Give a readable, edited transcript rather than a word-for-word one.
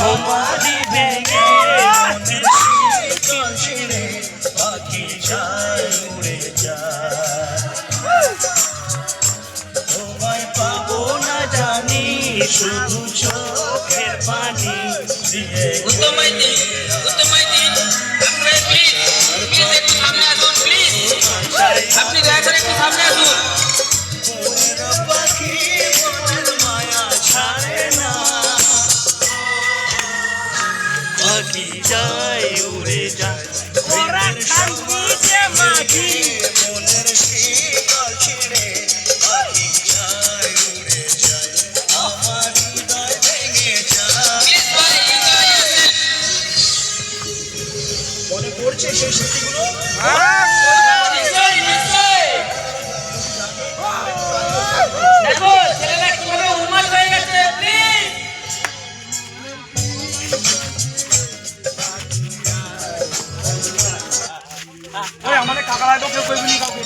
তোমারই ভেঙে মনের শীতল ছিঁড়ে পাখি যায় উড়ে যায়। তোমায় পাবো না জানি শুধু চোখের পানি দিয়ে। আপনি দয়া করে একটু সামনে আসুন। পাখি মনের মায়া ছাড়ে না, পাখি যায় উড়ে যায় মনের শীতল ছিঁড়ে পাখি যায় উড়ে যায়, আমার হৃদয় ভেঙে যায়। মনে পড়ছে সেই স্মৃতিগুলো? দেখো ছেলেরা কিভাবে উন্মাদ হয়ে গেছে। আমাদের কাকা লাগবে কেউ কইবি কাউকে।